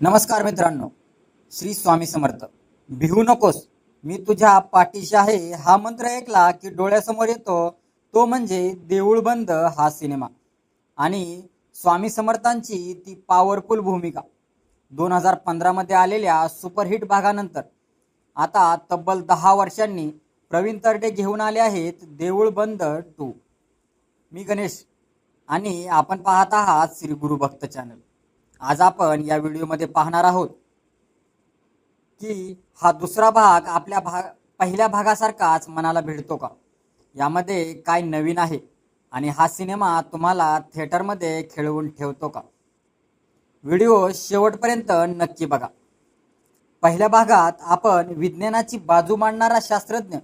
नमस्कार मित्रांनो, श्री स्वामी समर्थ. भिवू नकोस, मी तुझ्या पाठीशी आहे हा मंत्र ऐकला की डोळ्यासमोर येतो तो म्हणजे देऊळ बंद हा सिनेमा आणि स्वामी समर्थांची ती पॉवरफुल भूमिका. 2015 मध्ये आलेल्या सुपरहिट भागानंतर आता तब्बल 10 वर्षांनी प्रवीण तरडे घेऊन आले आहेत देऊळ बंद 2. मी गणेश आणि आपण पाहत आहात श्री गुरु भक्त चॅनल. आज आपण या व्हिडिओमध्ये पाहणार आहोत की हा दुसरा भाग आपल्या पहिल्या भागासारखाच मनाला भिडतो का, यामध्ये काय नवीन आहे आणि हा सिनेमा तुम्हाला थिएटरमध्ये खेळवून ठेवतो का. व्हिडिओ शेवटपर्यंत नक्की बघा. पहिल्या भागात आपण विज्ञानाची बाजू मांडणारा शास्त्रज्ञ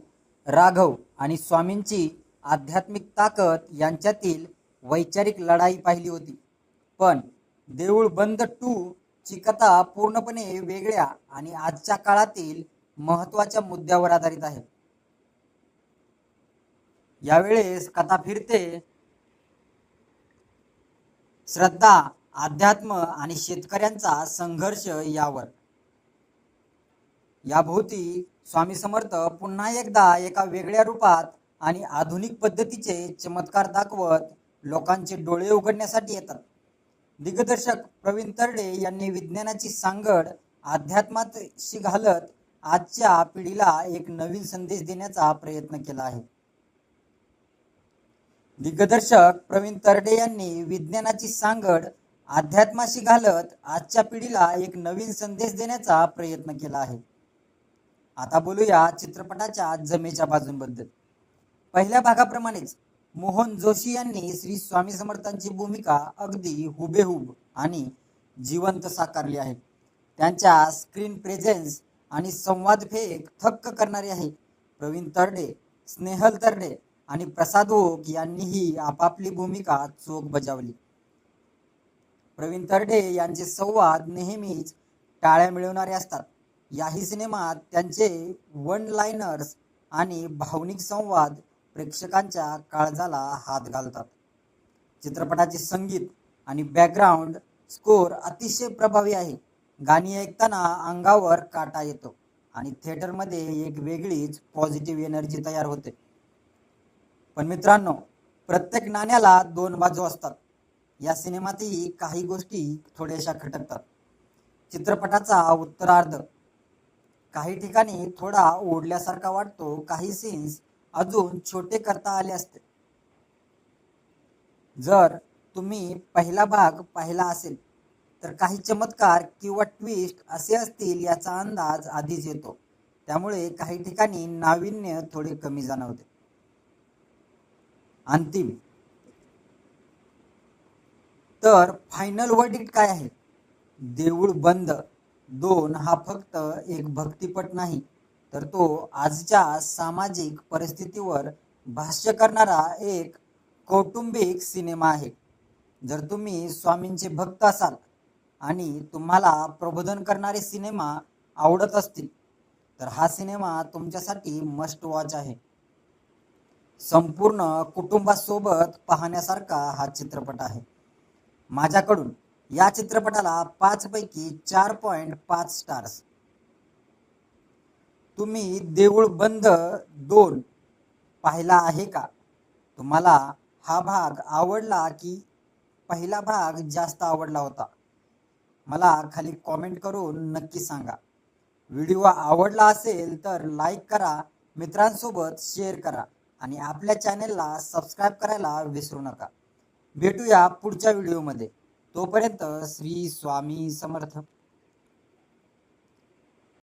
राघव आणि स्वामींची आध्यात्मिक ताकद यांच्यातील वैचारिक लढाई पाहिली होती. पण देऊळ बंद 2 ची कथा पूर्णपणे वेगळ्या आणि आजच्या काळातील महत्त्वाच्या मुद्द्यावर आधारित आहे. यावेळेस कथा फिरते श्रद्धा, अध्यात्म आणि शेतकऱ्यांचा संघर्ष यावर. याभोवती स्वामी समर्थ पुन्हा एकदा एका वेगळ्या रूपात आणि आधुनिक पद्धतीचे चमत्कार दाखवत लोकांचे डोळे उघडण्यासाठी येतात. दिग्दर्शक प्रवीण तरडे यांनी विज्ञानाची सांगड अध्यात्माशी घालत आजच्या पिढीला एक नवीन संदेश देण्याचा प्रयत्न केला आहे. दिग्दर्शक प्रवीण तरडे यांनी विज्ञानाची सांगड अध्यात्माशी घालत आजच्या पिढीला एक नवीन संदेश देण्याचा प्रयत्न केला आहे. आता बोलूया चित्रपटाच्या जमेच्या बाजूंबद्दल. पहिल्या भागाप्रमाणेच मोहन जोशी यांनी श्री स्वामी समर्थांची भूमिका अगदी हुबेहूब आणि जिवंत साकारली आहे. त्यांच्या स्क्रीन प्रेझेन्स आणि संवाद फेक थक्क करणारी आहे. प्रवीण तरडे, स्नेहल तरडे आणि प्रसाद ओक यांनीही आपापली भूमिका चोख बजावली. प्रवीण तरडे यांचे संवाद नेहमीच टाळ्या मिळवणारे असतात. याही सिनेमात त्यांचे वन लाइनर्स आणि भावनिक संवाद प्रेक्षकांच्या काळजाला हात घालतात. चित्रपटाचे संगीत आणि बॅकग्राऊंड स्कोर अतिशय प्रभावी आहे. गाणी ऐकताना अंगावर काटा येतो आणि थिएटरमध्ये एक वेगळीच पॉझिटिव्ह एनर्जी तयार होते. पण मित्रांनो, प्रत्येक नाण्याला 2 बाजू असतात. या सिनेमातही काही गोष्टी थोड्याशा खटकतात. चित्रपटाचा उत्तरार्ध काही ठिकाणी थोडा ओढल्यासारखा वाटतो. काही सीन्स अजून छोटे करता आले असते. जर तुम्ही पहिला भाग पाहिला असेल तर काही चमत्कार किंवा ट्विस्ट असे असतील याचा अंदाज आधीच येतो. त्यामुळे काही ठिकाणी नाविन्य थोडे कमी जाणवते. अंतिम तर फायनल वर्डिक्ट काय आहे? देऊळ बंद 2 हा फक्त एक भक्तिपट नाही, तर तो आजच्या सामाजिक परिस्थितीवर भाष्य करणारा एक कौटुंबिक सिनेमा आहे. जर तुम्ही स्वामींचे भक्त असाल आणि तुम्हाला प्रबोधन करणारे सिनेमा आवडत असतील तर हा सिनेमा तुमच्यासाठी मस्ट वॉच आहे. संपूर्ण कुटुंबासोबत पाहण्यासारखा हा चित्रपट आहे. माझ्याकडून या चित्रपटाला 5 पैकी 4.5 स्टार्स. तुम्ही देऊळ बंद 2 पाहिला आहे का? तुम्हाला हा भाग आवडला की पहिला भाग जास्त आवडला होता? मला खाली कॉमेंट करून नक्की सांगा. व्हिडिओ आवडला असेल तर लाईक करा, मित्रांसोबत शेअर करा आणि आपल्या चॅनेलला सबस्क्राईब करायला विसरू नका. भेटूया पुढच्या व्हिडिओमध्ये. तोपर्यंत श्री स्वामी समर्थ.